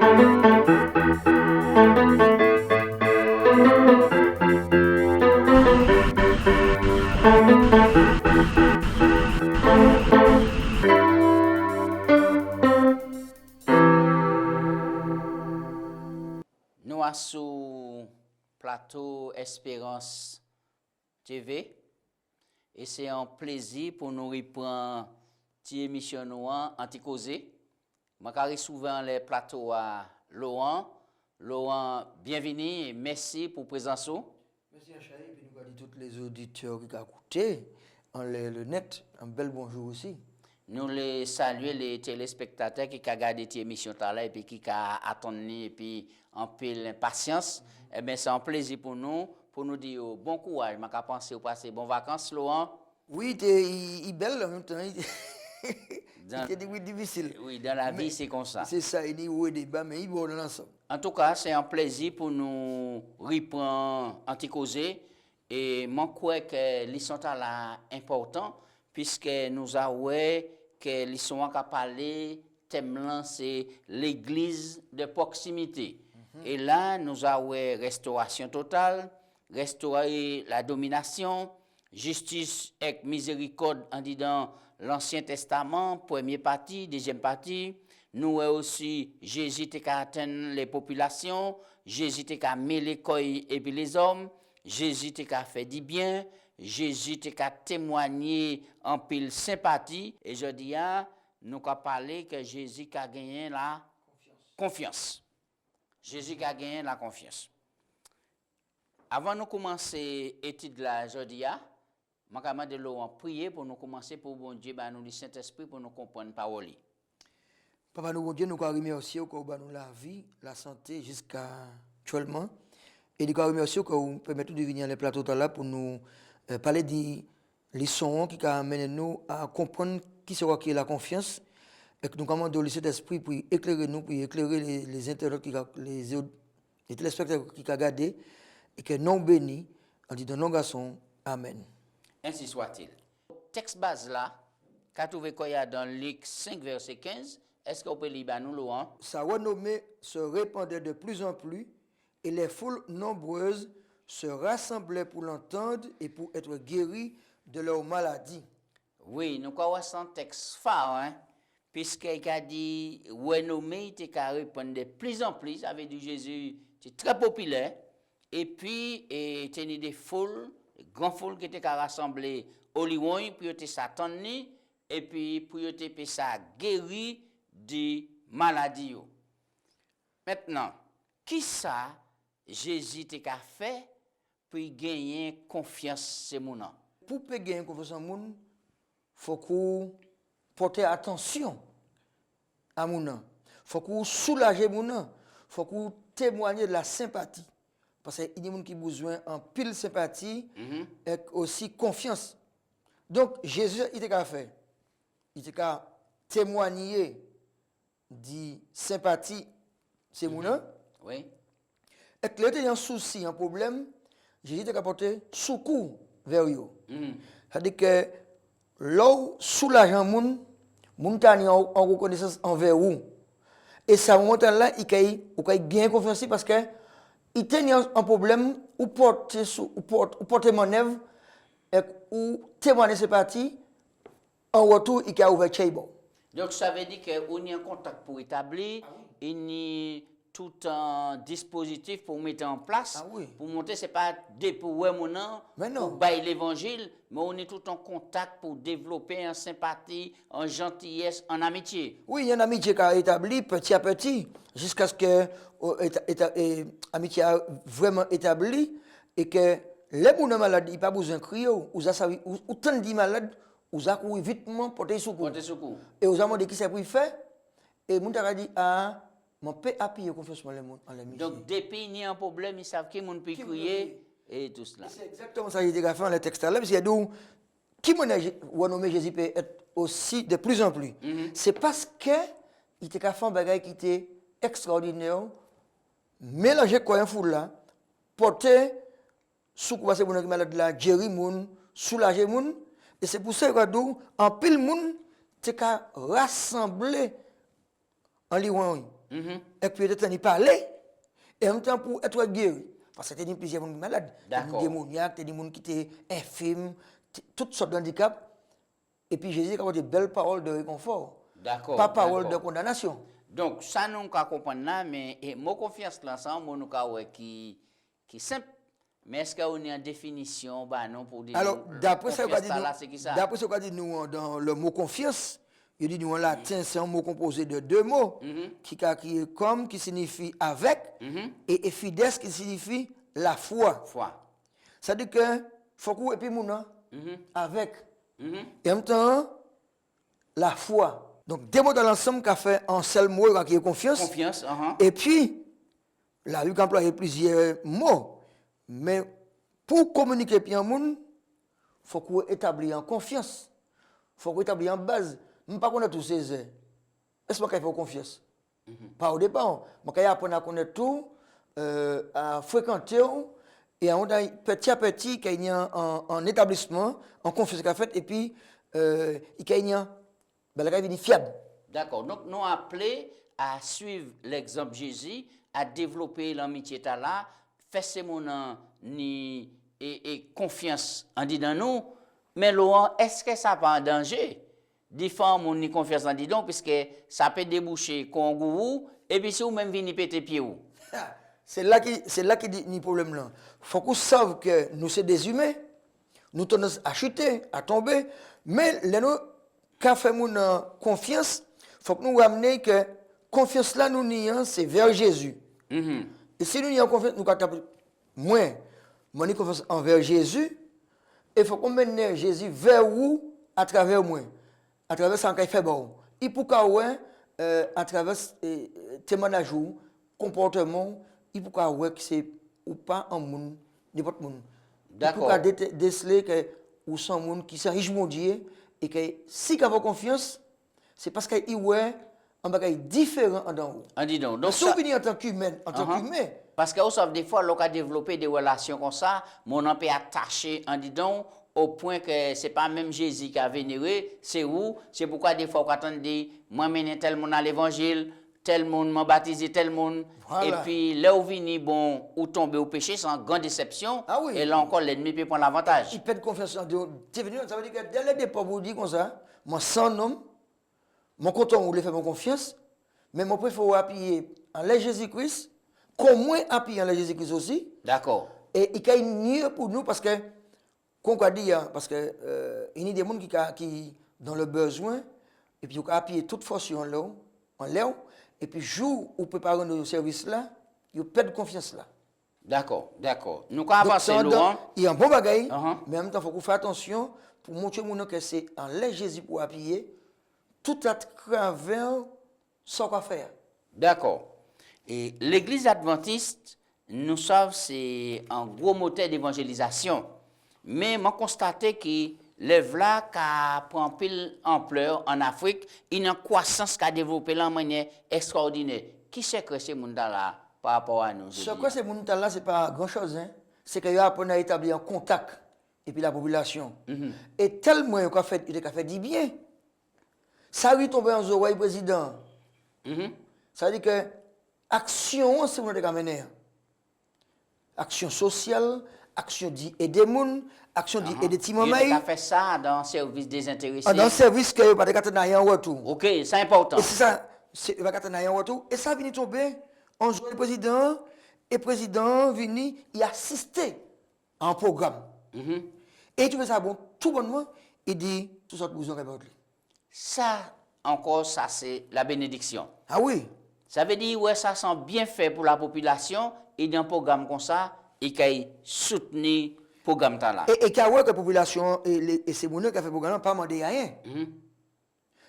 Nous sommes sur plateau Espérance TV et c'est un plaisir pour nous reprendre cette émission anti-causée. Je carré souvent les plateaux à Laurent. Laurent, bienvenue et merci pour présence. Merci Achaï, et puis nous allons tous les auditeurs qui ont écouté en le net, un bel bonjour aussi. Nous les saluons les téléspectateurs qui ont regardé cette émission là et puis qui ont attendu et puis en pile patience. Eh bien, c'est un plaisir pour nous dire bon courage. Je pense au passer bonnes vacances, Laurent. Oui, il est belle en même temps. C'est difficile. Oui, dans la vie, c'est comme ça. C'est ça, il y a des débats, mais il est bon dans l'ensemble. En tout cas, c'est un plaisir pour nous reprendre anti-causé. Et je crois que les sont là importants, puisque nous avons que les sont à parler, thème là, c'est l'église de proximité. Et là, nous avons restauration totale, restaurer la domination, justice et miséricorde en disant l'Ancien Testament, première partie, deuxième partie. Nous avons aussi Jésus qui atteint les populations, Jésus qui a mis les coils et puis les hommes, Jésus qui a fait du bien, Jésus qui a témoigné en pile sympathie. Et je dis, nous avons parlé que Jésus a gagné la confiance. Jésus a gagné la confiance. Avant de commencer l'étude de la jeudi, je vais demander Laurent prier pour nous commencer pour bon Dieu, nous le Saint-Esprit pour nous comprendre la parole. Papa, nous, bon Dieu, nous remercions pour nous la vie, la santé jusqu'à actuellement. Et nous remercions que vous permettez de venir à les plateaux là pour nous parler des leçons qui amènent nous à comprendre qui sera qui est la confiance. Et que nous commandons le Saint-Esprit pour éclairer nous, pour éclairer les internautes, les téléspectateurs qui ont regardé, et que nous bénis en disant non garçon, Amen. Ainsi soit-il. Texte base là, qu'a trouvé qu'il y a dans Luc 5, verset 15, est-ce qu'on peut lire nous, Laurent? Sa renommée se répandait de plus en plus, et les foules nombreuses se rassemblaient pour l'entendre et pour être guéris de leur maladie. Oui, nous connaissons un texte phare, hein? Puisqu'il a dit renommé, il a répondu de plus en plus, avec du Jésus, c'est très populaire. Et puis, il y a des foules, des grandes foules qui étaient rassemblées au Lyon, pour être s'attendre, et puis pour être ça guéri de maladie. Maintenant, qui ça Jésus a fait pour gagner confiance ces gens? Pour gagner confiance en moun, faut qu'on porter attention à moun. Faut qu'on soulager moun. Faut qu'on témoigner de la sympathie. Parce qu'il y a des gens qui ont besoin en pile sympathie et aussi confiance. Donc Jésus, il a fait. Il a témoigné de sympathie, c'est moun. Oui. Et que il y a un souci, un problème, Jésus a apporté secours vers eux. C'est-à-dire que l'eau soulage un moun t'a en reconnaissance envers vous. Et ça moment là, il a bien confiance parce que il tient un problème ou porter mon œuvre ou témoigner ses parties en retour il a ouvert chez. Donc ça veut dire qu'on y a un contact pour établir, il y a tout un dispositif pour mettre en place, pour monter, ce n'est pas dépouiller mon nom, pour bailler l'évangile, mais on est tout en contact pour développer en sympathie, en gentillesse, en amitié. Oui, il y a une amitié qui a établi petit à petit, jusqu'à ce que l'amitié a vraiment établi et que les gens malades, ils n'ont pas besoin de crier, ou tant de malades, ils ont couru vite pour porter secours. Et ils ont demandé qui c'est pour faire, et les gens ont dit, mon père a payé confiance en les missions. Donc, depuis qu'il y a un problème, ils savent qui peut crier et tout cela. C'est exactement ça que j'ai fait dans le texte là. Parce qu'il y a des qui m'ont nommé Jésus peut être aussi de plus en plus. C'est parce qu'il était fait un bagage qui était extraordinaire, mélanger quoi un foule là, porter sous quoi c'est mon malade là, gérer moun, soulager moun. Et c'est pour ça que en pile moun, tu as rassemblé en Lyon. Et puis peut-être il parlait, et en même temps pour être guéri. Parce que c'était plusieurs gens malades. D'accord. Des démoniaques, des gens qui étaient infimes, toutes sortes de handicaps. Et puis Jésus a des belles paroles de réconfort. D'accord. Pas parole de d'accord. condamnation. Donc, ça, nous pouvons comprendre là, mais mon confiance là, nous avons qui simple. Mais est-ce qu'on a une définition, bah non, pour dire Alors, d'après ce qu'on dit nous dans le mot confiance, il dit nous en latin, c'est un mot composé de deux mots, qui est comme, qui signifie avec, et fides, qui signifie la foi. Ça dit que, faut qu'on et puis mon avec. Et en même temps, la foi. Donc, deux mots dans l'ensemble qui a fait un seul mot qui est confiance. Confiance, Et puis, la Bible emploie plusieurs mots. Mais pour communiquer avec un monde, il faut qu'on établisse en confiance. Il faut qu'on établisse en base. Je ne sais pas connaître tous ces airs. Est-ce qu'il faut confiance? Pas au départ. Je vais apprendre à connaître tout, à fréquenter, et petit à petit, il y a un établissement, en confiance qu'il a fait, et puis il y a un fiable. D'accord. Donc, nous appelons à suivre l'exemple de Jésus, à développer l'amitié là, faire ces moments ni et confiance en dit dans nous. Mais Laurent, est-ce que ça pas en danger? Des fois, on ni confiance en dit donc, puisque ça peut déboucher con gourou, et puis si vous même venez péter pied ou. C'est là qui dit ni problème là. Faut qu'on sache que nous sommes des humains, nous tendons à chuter, à tomber, mais les nous quand fait mon confiance, faut que nous ramenions que confiance là nous nions c'est vers Jésus. Et si nous nions confiance nous captons moins mon confiance envers Jésus, il faut qu'on mène Jésus vers où à travers moi, à travers ça qu'il fait bon. Il pour à travers témoignage ou comportement, il pour que c'est ou pas un monde n'importe monde. D'accord. Il pour déceler que ou sont monde qui sont riches mondiaux et que si il a confiance, c'est parce qu'il ouais un bagage différent en haut. En dit donc. Donc ça en tant qu'humain, parce que aussi des fois, on a développé des relations comme ça, mon on peut attacher en dit donc au point que c'est pas même Jésus qui a vénéré, c'est où, c'est pourquoi des fois on attend dit moi mener tel monde à l'évangile, tel monde m'a baptisé tel monde et puis là où vini bon ou tomber au péché c'est une grande déception et là encore l'ennemi peut prendre l'avantage. Il perd confiance en Dieu. Ça veut dire que dès le départ vous dit comme ça, moi sans nom, mon content vous faire mon confiance, mais mon préfère appuyer en Jésus-Christ, comme moi appuyer en Jésus-Christ aussi. D'accord. Et il y a mieux pour nous parce que qu'on a dit parce que il y a des gens qui dans le besoin et puis on appuyer toute force en l'air et puis jour où préparer nos services là, ils perdent confiance là. D'accord, d'accord. Nous quand avancer Laurent, il y a un bon bagage, mais en même temps faut qu'on fasse attention pour montrer mon que c'est en l'air Jésus pour appuyer tout à travers ce qu'on faire. D'accord. Et l'église adventiste, nous savons, c'est un gros moteur d'évangélisation. Mais moi, constaté que l'œuvre là qui prend pile ampleur en Afrique, il y a une croissance qui a développé de manière extraordinaire. Qui c'est que ces gens là par rapport à nous? Ce que ces gens là, ce n'est pas grand-chose. Hein? C'est qu'ils apprennent à établir un contact et puis la population. Et tellement il a fait du bien. Ça lui tombe en oreille président. Ça veut dire que action, c'est ce qu'on mener. Action sociale, action d'aider les gens, action d'aider les petits mamans. Il a fait ça dans le service désintéressé. Dans le service que il va pas en retour. OK, c'est important. Et c'est ça, il va pas en retour. Et ça vient tomber en jour le président, et le président vient y assister à un programme. Et tu fais ça bon, tout bonnement, il dit, tout ça, vous aurez besoin. Ça, encore, ça, c'est la bénédiction. Ah oui. Ça veut dire, ouais, ça sent bien fait pour la population, et dans un programme comme ça, il faut soutenir le programme là. Et qu'il y a que la population, et c'est mon qui a fait le programme, pas demandé rien.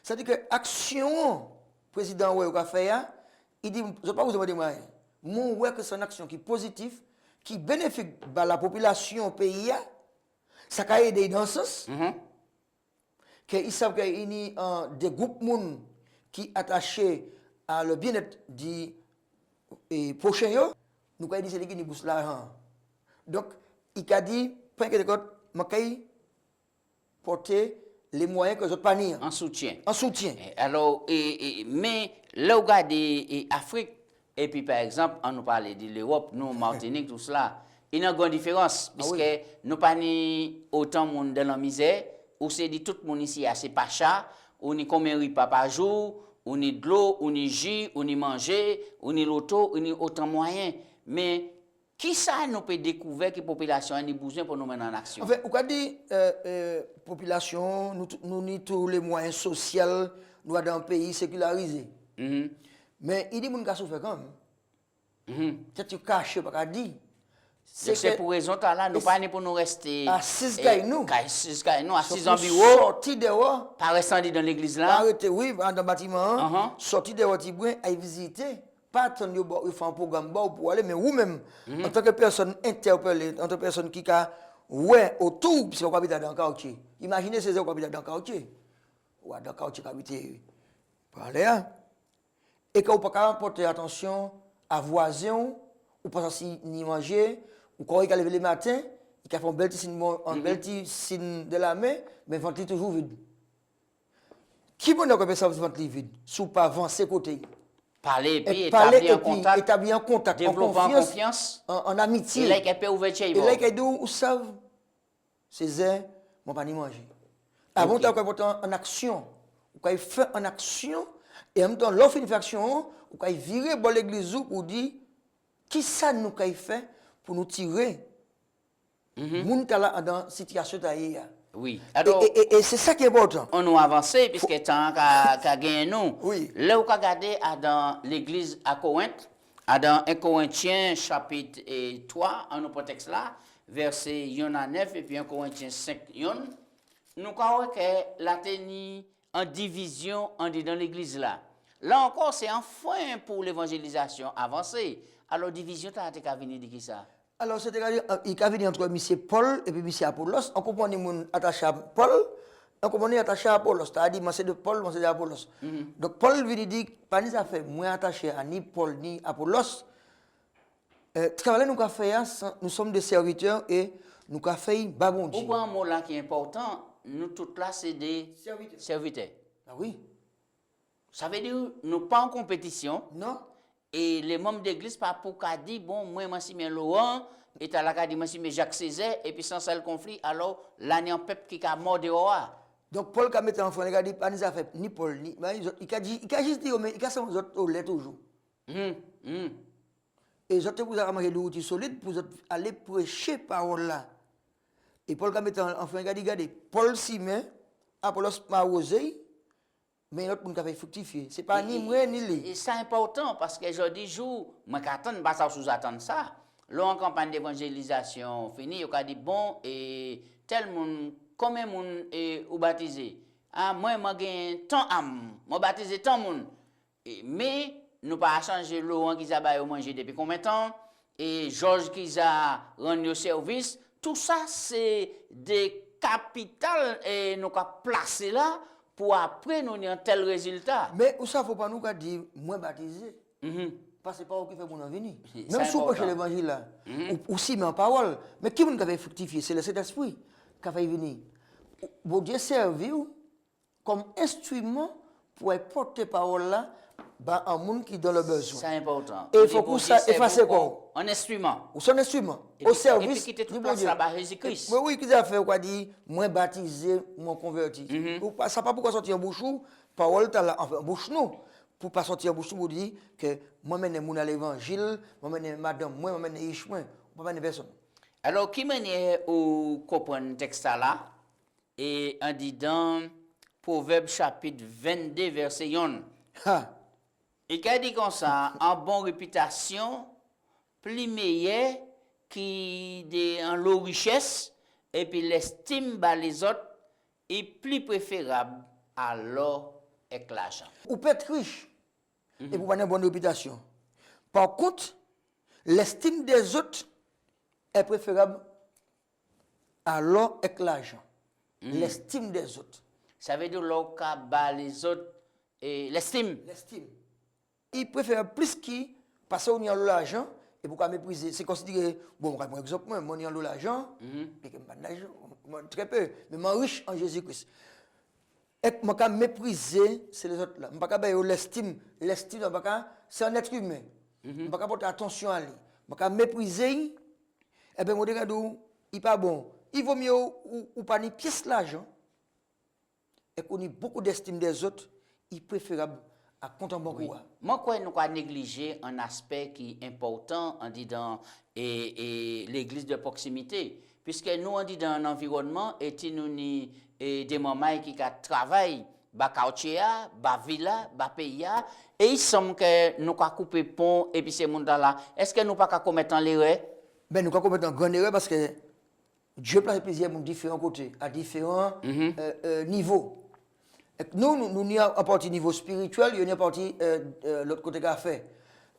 Ça veut dire que l'action, le président ouais, a fait, il dit, je ne vais pas vous demander rien. Mon ouais, que c'est une action qui est positive, qui bénéficie à la population au pays, ça a aidé dans ce sens. Qu'ils savent qu'il y a des groupes qui sont attachés à le bien-être du prochain, nous avons dit que c'est qui bouge l'argent. Donc, il a dit, je vais porter les moyens que les autres pas ni En soutien. en soutien. Alors, mais là, vous regardez Afrique, et puis par exemple, on nous parle de l'Europe, nous, Martinique, tout cela, il y a une grande différence, puisque oui. nous pas ni autant de monde dans la misère, ou c'est dit tout le monde ici, c'est pas cher, on y combien de repas par jour, on y de l'eau, on y jus, on y manger, on y l'auto, on y autant de moyens. Mais qui ça nous peut découvrir que la population a besoin pour nous mettre en action? En fait, on dit population, nous avons tous les moyens sociaux, nous sommes dans un pays sécularisé. Mais il dit que nous avons souffert quand même. C'est caché, pas dire. C'est pour raison là, nous pas pour nous rester à 6 gaï nous. À 6 en bureau. Sorti dehors. Pas rester dans l'église là. Arrêter, oui, dans le bâtiment. Sorti dehors, à visiter. Pas attendre il faut un programme pour aller, mais vous-même, en tant que personne interpellée, en tant que personne qui a ouais autour, puisque vous habitez dans le quartier. Imaginez ces gens qui habitent dans le quartier. Ou dans le quartier qui habitent par là. Et que vous ne pouvez pas porter attention à voisins, ou pas si ni manger, ou quand il a levé le matin, il a fait un bel petit signe de la main, mais le ventre est toujours vide. Qui peut nous faire ça, le ventre vide? Sous pas avancer côté. Parler, puis établir un contact, développer en confiance, en amitié. Et là, il peut ouvrir chez vous. Et là, il dit, vous savez, c'est ça, je ne vais pas manger. Avant, tu as en action. Vous avez fait en action, et en même temps, l'offre une action, vous avez viré dans l'église pour dire, qui ça nous a fait pour nous tirer? Nous sommes dans une situation d'ailleurs. Oui. Alors, et c'est ça qui est important. On nous avance, puisque tant qu'à gagner nous. Oui. Là, vous regardez dans l'église à Corinthe, dans 1 Corinthiens chapitre 3, en notre texte là, verset 9 et puis 1 Corinthiens 5, nous croyons que la tenue en division dans l'église là. Là encore, c'est un frein pour l'évangélisation avancée. Alors, division, tu as venir de qui ça? Alors, c'est-à-dire, il y a venu entre M. Paul et puis M. Apollos. On comprend que attaché à Paul, on comprend attaché à Apollos. C'est-à-dire, moi c'est de Paul, moi c'est d'Apollos. Donc, Paul vient dire, pas ni ça fait, moi attaché à ni Paul ni Apollos. Travailler nous avons fait, nous sommes des serviteurs et nous avons fait babon Dieu. Pourquoi un mot là qui est important, nous tous là, c'est des serviteurs. Ah oui. Ça veut dire, nous pas en compétition. Non. Et les membres d'église, pas pour qu'à dire, bon, moi, je suis Laurent, et tu as la dit, moi, je suis Jacques Césaire, et puis sans ça le conflit, alors, là, il y a un peuple qui a mort dehors. Donc, Paul, qui a mis en front, il a dit, pas ni fait, ni Paul, ni. Il a juste dit, mais il a ça, vous autres, au lait toujours. Et les autres, vous avez mangé de l'outil solide pour aller prêcher parole là. Et Paul, qui a mis en front, il a dit, regardez, Paul s'y met, Apollos m'a arrosé, mais l'autre monde qui a fructifié. Ce n'est pas ni moi ni lui. Et c'est important parce que je dis, moi, j'attends, pas ça sous-attendre ça. Là, en campagne d'évangélisation finie, on a dit, bon, et tel monde, combien de monde est baptisé? Ah, moi, j'ai tant âme, moi, baptisé tant de monde. Mais, nous pas changer Laurent qui a mangé depuis combien de temps? Et Georges qui a rendu service. Tout ça, c'est des capitales et nous avons placé là. Pour après nous un tel résultat. Mais où ça ne faut pas nous dire moins baptisé. Parce que c'est pas vous qui fait mon venir. Même si vous prêchez l'évangile là, ou si mais en parole, mais qui vous avez fructifié, c'est le Saint-Esprit qui a fait venir. Bon Dieu servi comme instrument pour porter parole là à un monde qui donne le besoin. C'est important. Et il faut que ça efface quoi? Un instrument. Ou son instrument. Au service du bon Dieu. Jésus-Christ. Oui, qui a fait quoi dire, moi baptisé, moi converti. Ça pas pourquoi sortir en bouche ou, parole t'as là, en bouche non. Pour pas sortir en bouche pour dire que moi mène mon à l'évangile, moi mène madame, moi mène riche, moi mène personne. Alors qui mène au comprendre texte là et en dit dans Proverbe chapitre 22 verset 1. Et qui dit comme ça, en bonne réputation, plus meilleur qui en l'eau richesse, et puis l'estime par les autres est plus préférable à l'or et l'argent. Ou peut être riche, et pour avoir une bonne réputation. Par contre, l'estime des autres est préférable à l'or et l'argent. L'estime des autres. Ça veut dire l'or qui les autres, et l'estime. L'estime. Il préfère plus qui passer au niveau de l'argent et pourquoi mépriser. C'est considéré, bon, par exemple, moi, mon niveau de l'argent, et que je n'ai pas d'argent, très peu, mais moi riche en Jésus-Christ. Et je peux mépriser, c'est les autres là. Je ne peux pas l'estime. L'estime, c'est un être humain. Je ne peux pas porter attention à lui. Je peux mépriser. Eh bien, je regarde, il n'est pas bon. Il vaut mieux ou pas une pièce l'argent. Et qu'on ait beaucoup d'estime des autres, il est préférable à compter en banque. Moi, quoi, nous avons négligé un aspect qui est important en disant et l'église de proximité. Puisque nous, on dit dans un environnement, et nous ni des mamans qui travaillent, ba quartier, ba villa, ba pays, et il semble que nous avons coupé pont et puis ces monde là. Est-ce que nous pas commettre l'erreur? Ben, nous avons commettre une grande erreur parce que Dieu place plusieurs de différents côtés, à différents niveaux. Nous sommes à partir du niveau spirituel, il y a à partir de l'autre côté qu'a fait.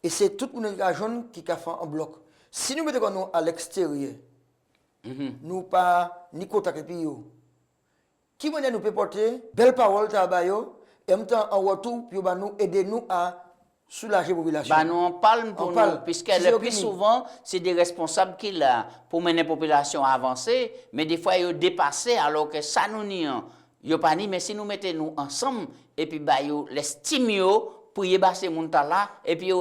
Et c'est tout le monde qui a fait en bloc. Si nous mettons à l'extérieur, nous pas ni contact avec eux. Qui nous peut porter belle parole travaillons et en même temps en retour puis nous aider nous à soulager la population. Bah nous on parle pour nous puisque le plus souvent c'est des responsables qui là pour mener la population à avancer mais des fois ils dépassent alors que ça nous nie yo pas ni mais si nous mettons nous ensemble et puis bah yo l'estime pour y passer mon là et puis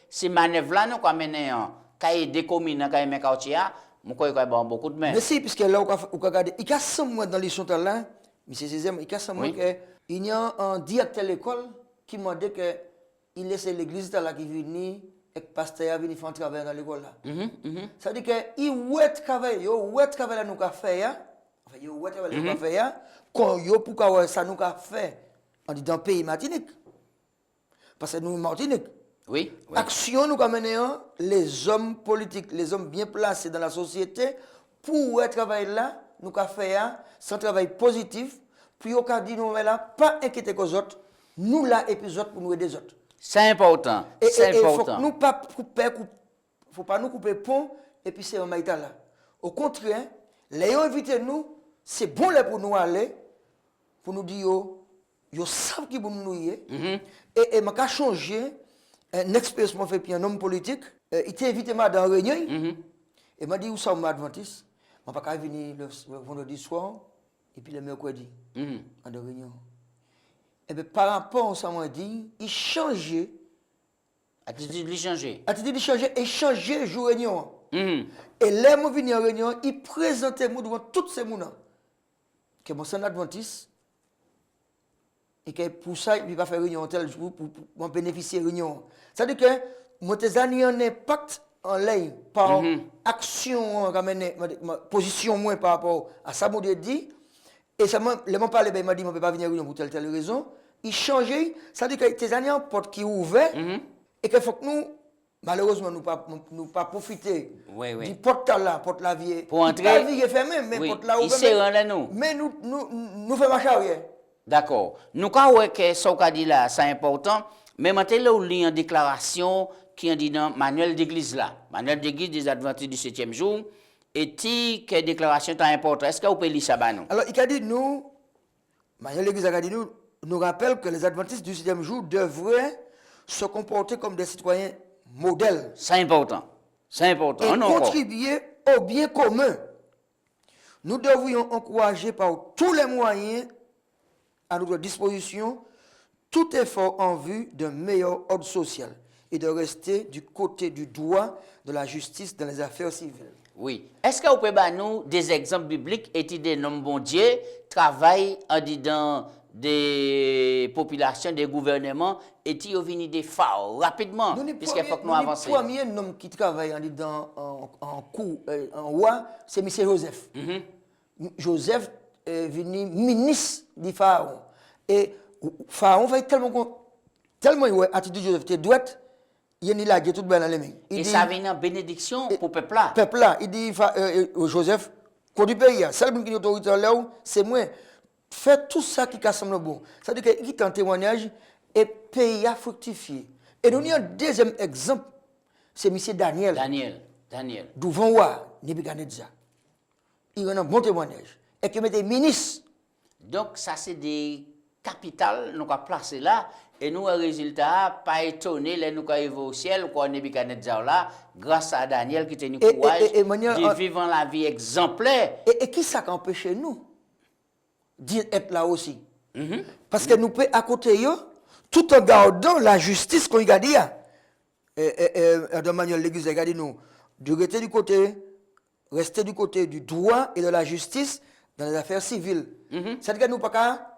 ces manœuvres là nous quoi mener quand des communes quand mes quartiers mon quoi bon beaucoup de main. Mais si puisque là on regarder il y a 100 mois dans les sont là monsieur César il y a 100 mois que il y a un directeur de l'école qui m'a dit que il laisse l'église là qui vient et le pasteur vient faire un travail dans l'école là. Ça veut dire que il ouais travail là nous qu'a fait enfin il ouais travail nous qu'a fait quand yo pour ça nous qu'a fait en dit dans pays Martinique. Parce que nous Martinique. Oui. Action nous qu'a mené les hommes politiques, les hommes bien placés dans la société pour travail là nous qu'a fait c'est un travail positif puis au cas dit nous là pas inquiéter les autres nous là et puis les autres pour nous aider les autres. C'est important. C'est important. Faut pas nous couper pont et puis c'est un maïta là. Au contraire, les invités nous, c'est bon là pour nous aller pour nous dire yo savent qui pour nous et m'a ka changer un expérience m'a fait puis un homme politique, il t'a invité moi dans réunion et m'a dit où ça m'a adventiste, m'a pas venir le vendredi soir et puis le mercredi en de réunion. Et bien, par rapport à ça, m'a dit, il changeait. Attitude de changer. Attitude de changer et changer jour réunion. Et là, moi venu en réunion, il présentait moi devant tous ces gens que moi c'est un adventiste et que pour ça il va faire réunion tel jour pour bénéficier de réunion. Ça veut dire que moi tes années un impact en ligne par action ramener position moins par rapport à ça moi dit. Et ça m'a parlé, il m'a dit, on ne peut pas venir réunion pour telle raison. Il changeait, ça veut dire que tes années en porte qui est ouverte, et qu'il faut que nous, malheureusement, nous pas profiter du porte là, porte la vie. Pour entrer. La vie est fermée, mais porte là ouverte. Mais nous faisons marche arrière. D'accord. Nous, quand on que ce qu'on dit là, c'est important, mais maintenant, on lit une déclaration qui est dit dans le manuel d'église là, manuel d'église des Adventistes du 7e jour. Et quelle déclaration est importante? Est-ce que vous pouvez lire ça? Alors, il a dit, nous, l'Église a dit, nous rappelle que les Adventistes du 7e jour devraient se comporter comme des citoyens modèles. C'est important. C'est important. Et contribuer au bien commun. Nous devrions encourager par tous les moyens à notre disposition tout effort en vue d'un meilleur ordre social et de rester du côté du droit, de la justice dans les affaires civiles. Oui. Est-ce que vous pouvez nous des exemples bibliques et des noms bon Dieu travaillent dans des populations, des gouvernements et qui ont venu des phares rapidement puisqu'il faut que nous avancions. Le premier nom qui travaille en roi, c'est M. Joseph. Joseph est venu ministre du Pharaon. Et Pharaon fait tellement attitude de Joseph était droite. Il y a tout dans les mains. Et ça vient en bénédiction pour le peuple là. Peuple là, il dit Joseph, conduit le pays, seul qui est autorité là, c'est moi. Faites tout ça qui semble bon. Ça veut dire qu'il est en témoignage et le pays a fructifié. Et nous avons un deuxième exemple, c'est M. Daniel. Daniel. Devant roi Nebuchadnezzar. Il a un bon témoignage. Et qu'il mettait ministre. Donc ça c'est des capitales nous avons placé là. Et nous, au résultat, pas étonné, nous avons arrivé au ciel, nous avons Nebuchadnezzar là, grâce à Daniel qui a eu le courage de vivre la vie exemplaire. Et qui ça qui empêche nous d'être là aussi? Parce que nous pouvons à côté yo, tout en gardant la justice qu'on y a dit. De manière l'église a dit nous, de rester du côté du droit et de la justice dans les affaires civiles. C'est que nous pas qu'à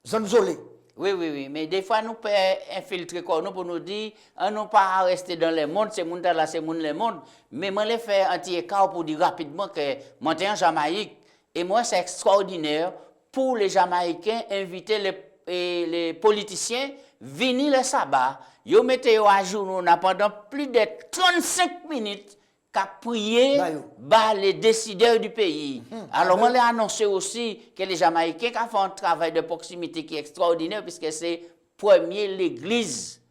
zone isolée. Oui, mais des fois nous pouvons infiltrer comme nous pour nous dire, non pas rester dans les mondes, c'est monde là, c'est monde les mondes, mais moi les faire anti-écart pour dire rapidement que moi en Jamaïque et moi c'est extraordinaire pour les Jamaïcains inviter les politiciens venir le sabbat, yo mettez à jour pendant plus de 35 minutes qu'à prier les décideurs du pays. Alors, moi, j'ai annoncé aussi que les Jamaïcains qui font un travail de proximité qui est extraordinaire, puisque c'est premier l'église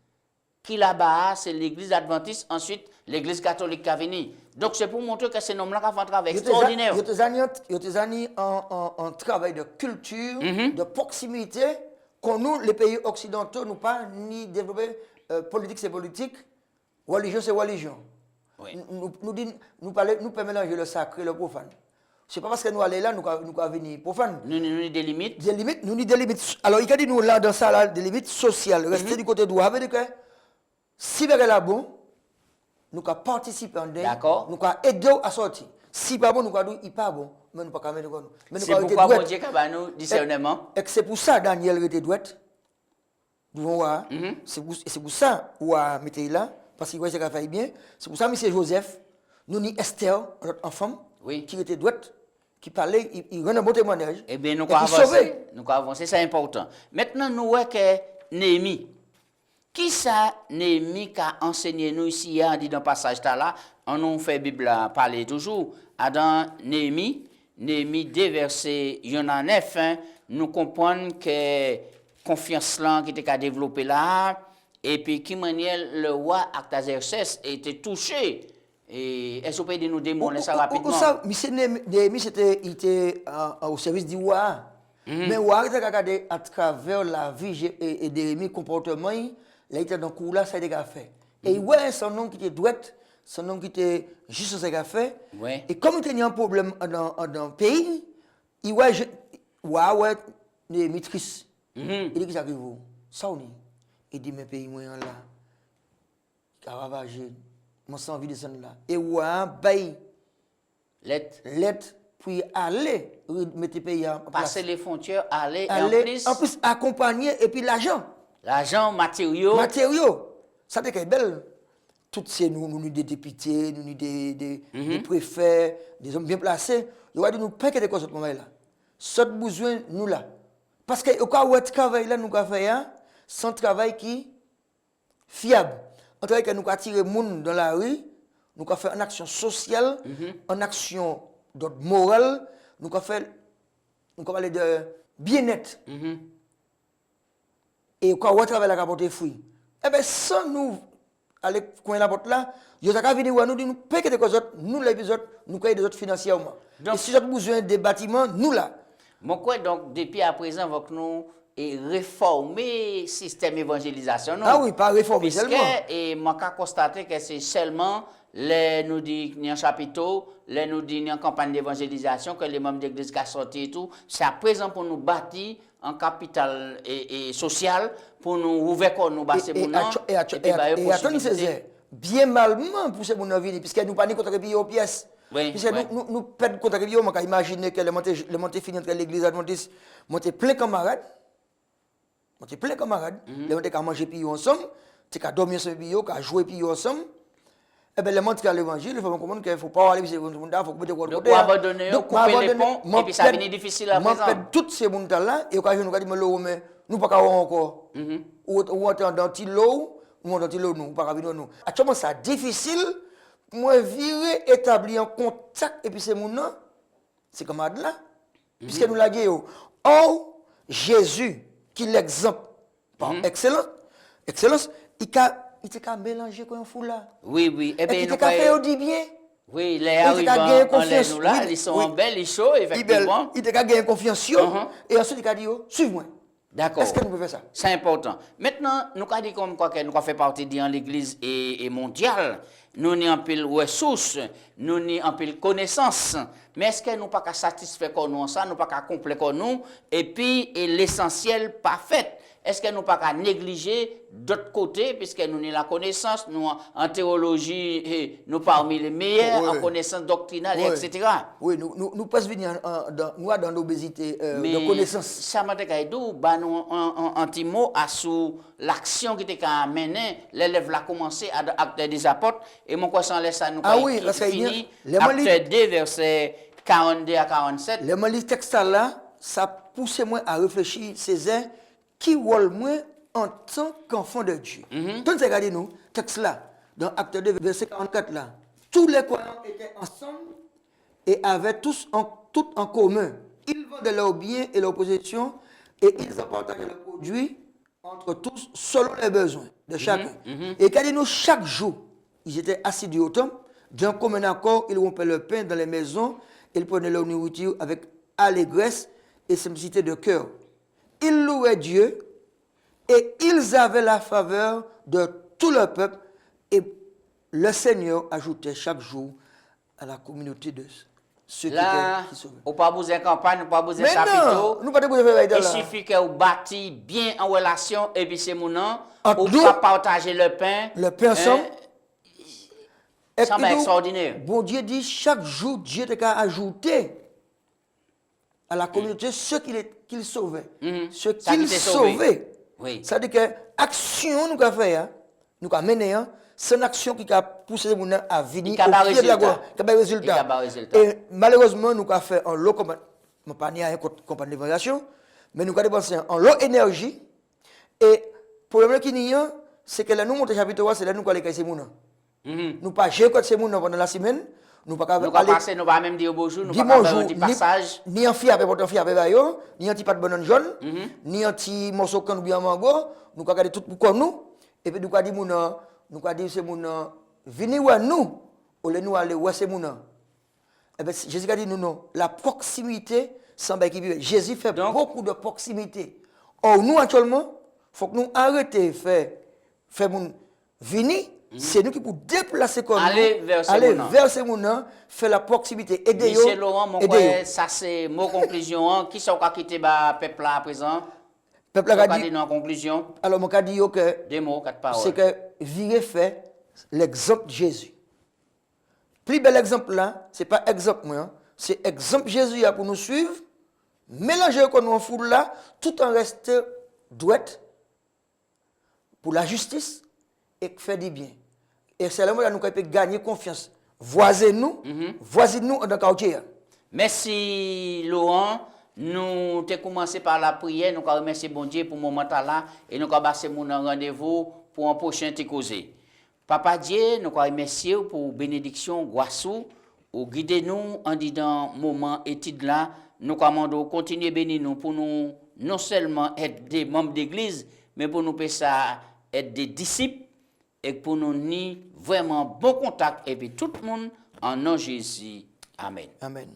qui là-bas, c'est l'église adventiste, ensuite l'église catholique qui a venu. Donc, c'est pour montrer que ces noms-là qui font un travail extraordinaire. Il y a un travail de culture, de proximité, qu'on nous, les pays occidentaux, nous pas ni développer politique, c'est politique, religion, c'est religion. Oui. Nous pouvons mélanger le sacré et le profane. Ce n'est pas parce que nous allons là, nous allons venir profane. Nous avons des limites. Nous avons des limites. Alors, il a dit nous là, dans ça, là, des limites sociales. Rester du côté droit. Ça veut dire que si vous là bon, nous allons participer en dedans. D'accord. Nous allons aider à sortir. Si pas bon, nous allons dire il pas bon. Mais nous ne pouvons pas mettre. C'est pourquoi bon Dieu a nous discernement. Et c'est pour ça Daniel était douette. C'est pour ça où a mettez là. Parce qu'il voyait que ça fait bien. C'est pour ça, M. Joseph, nous ni Esther, notre enfant, qui était douette, qui parlait, il rend un bon témoignage. Eh bien, nous avons avancé, c'est important. Maintenant, nous voyons que Néhémie, qui ça Néhémie qui a enseigné nous ici, on dit dans le passage là, on nous fait Bible parler toujours, dans Néhémie 2, verset 9, nous comprenons que confiance là qui était développée là, et puis, qui manière le roi Artaxerxès était touché. Et est-ce que vous pouvez nous démontrer ça rapidement? Ça, Néhémie, il était au service du roi. Mais le roi, il a regardé à travers la vie et Néhémie, comportement, il était dans le coup là, ça a été fait. Et ouais, son nom qui était douette, son nom qui était juste ce qu'il a fait. Et comme il y a un problème dans le pays, il ouais, Néhémie triste. Il dit que ça arrive. Ça, on est. Il dit, mes pays, moi, là, qui a ravagé, moi, sans envie de descendre là. Et ouais, bail, lettre, puis aller, mettre les pays en place. Passer les frontières, aller, en plus, accompagner, et puis l'argent. L'argent, matériaux. Ça, c'est belle. Toutes ces, nous, des députés, nous, des préfets, des hommes bien placés, il va dire, nous, pas que des causes, ce moment-là. Ça, besoin, nous, là. Parce que, au cas où ce travail là, nous, avons fait, sans travail qui fiable. Un travail que nous avons tiré les gens dans la rue, nous avons fait une action sociale, une action d'ordre moral, nous avons parlé de bien-être. Et quand on travaille la porte fruit. Eh bien, sans nous aller coin la porte là, nous avons venir nous dire nous payons des choses, nous les autres, nous payons des autres financièrement. Donc, et si nous avons besoin des bâtiments, nous là. Mon quoi donc depuis à présent avec nous et réformer le système d'évangélisation. Ah oui, pas réformer seulement. Et moi, j'ai constaté que c'est seulement les nous dit en chapiteau, les nous dit en campagne d'évangélisation, que les membres de l'église qui sorti et tout. C'est à présent pour nous bâtir un capital et social, pour nous ouvrir nous bâtir pour nous. Et attendez, c'est bien malement pour ces gens venir, puisque nous pas contre aux pièces. Puisque nous perdons contre les on peut imaginer que le monté fini entre l'église adventiste, monté plein camarades. On était plein de camarades, les gens ont mangé puis ensemble, ils ont dormi ensemble, ils ont joué puis ensemble. Et bien, les gens qui ont l'évangile, il faut comprendre qu'il ne faut pas aller, il faut mettre de côté. Donc, on abandonne, couper les ponts, et puis ça devient difficile à présent. On tous ces gens-là, et quand nous avons dit, nous ne pouvons pas encore. Ou on est dans l'eau, ou on est dans l'eau, nous ne pouvons pas venir nous. Actuellement, c'est difficile, moi, virer, établir un contact, et puis ces gens-là, ces camarades-là, puisque nous l'avons dit, oh, Jésus, qui l'exemple par excellence, il t'a mélangé comme un fou là. Oui. Et puis il t'a fait du bien. Oui, les arrivants en l'air là, ils sont en belle, ils chauds, effectivement. Il t'a gagné confiance, et ensuite il t'a dit, suive-moi. D'accord. Est-ce que nous pouvons faire ça? C'est important. Maintenant, nous avons dit comme quoi que nous avons fait partie de l'église et mondiale. nous ni en pile ressources, nous ni en pile connaissances. Mais est-ce que nous pas qu'à satisfaire comme nous ça, nous pas qu'à compléter comme nous, et puis l'essentiel pas fait. Est-ce que nous pas qu'à négliger d'autres côtés, puisque nous avons la connaissance, nous en théologie, nous parmi les meilleurs, en connaissance doctrinale, etc. Oui, nous pas venir dans l'obésité de connaissance. Ça m'a dit que nous un petit mot à sous l'action qui était menée, l'élève l'a commencé à acte des apôtres, et mon croissant laisse ça nous fini, acte 2, verset 42 à 47. Les livre texte là, ça pousse moi à réfléchir, Césaire, qui rôle moi en tant qu'enfant de Dieu. Donc, regardez nous, texte là, dans Acte 2, verset 44 là, tous les croyants étaient ensemble et avaient tout en commun. Ils vendaient leurs biens et leurs possessions et ils en partageaient leurs produits entre tous selon les besoins de chacun. Et regardez nous, chaque jour, ils étaient assidus au temple, d'un commun accord, ils rompaient le pain dans les maisons, ils prenaient leur nourriture avec allégresse et simplicité de cœur. Ils louaient Dieu et ils avaient la faveur de tout le peuple et le Seigneur ajoutait chaque jour à la communauté de ceux qui étaient sauvés. On pas besoin de campagne, on pas besoin de chapiteau. Nous pas besoin de faire il suffit que vous bâtissez bien en relation et puis c'est mon nom. Ou pas partager le pain. Le pain ensemble. Ça va extraordinaire. Bon Dieu dit chaque jour Dieu t'a ajouté à la communauté ceux qu'il sauvait. Ceux qu'il sauvait. Oui. Ça veut dire que l'action nous avons fait, nous avons mené, c'est une action qui a poussé les gens à venir au pied de la gloire, qui a des résultats. Et malheureusement, nous avons fait en lot, je ne pas une compagnie de variation, mais nous avons dépensé en lot énergie. Et le problème qui est, c'est que là, nous montons chapitre 3, c'est là nous allons laisser ces gens. Nous pas gérer ces gens pendant la semaine. Nous ne pouvons pas passer, nous ne pouvons même dire bonjour, nous ne pouvons pas faire un petit passage. Ni un fiable pour un fiable, ni un petit pas de banane jaune, ni un petit morceau de canne ou bien mango. Nous avons gardé tout pour nous. Et puis nous avons dit, c'est mon venez où nous, ou nous aller où c'est mon. Et bien Jésus a dit, non, la proximité semble équilibrée. Jésus fait beaucoup de proximité. Or, nous actuellement, il faut que nous arrêtions de faire mon venir. C'est nous qui pouvons déplacer comme aller vers ces gens, faire la proximité. Aider Monsieur Laurent, mon frère, ça c'est mon conclusion. Qui sont qui quitté le peuple là à présent? Le peuple a dit en conclusion. Alors, mon cas dit que des mots, quatre paroles. C'est que virer fait l'exemple de Jésus. Plus bel exemple là, ce n'est pas exemple moi, c'est exemple Jésus pour nous suivre, mélanger comme nous en foule là, tout en restant droit pour la justice et faire du bien. Et c'est là où nous pouvons gagner confiance. Voisez-nous, voisez-nous dans le quartier. Merci Laurent. Nous avons commencé par la prière. Nous avons remercié bon Dieu pour ce moment-là. Et nous avons passé mon rendez-vous pour un prochain causé. Papa Dieu, nous avons remercié pour bénédiction, Guassou, ou guidez-nous en disant moment étude là. Nous commandons continuer à bénir nous pour nous non seulement être des membres d'église, mais pour nous être des disciples. Et pour nous ni vraiment bon contact et puis tout le monde en nom de Jésus. Amen. Amen.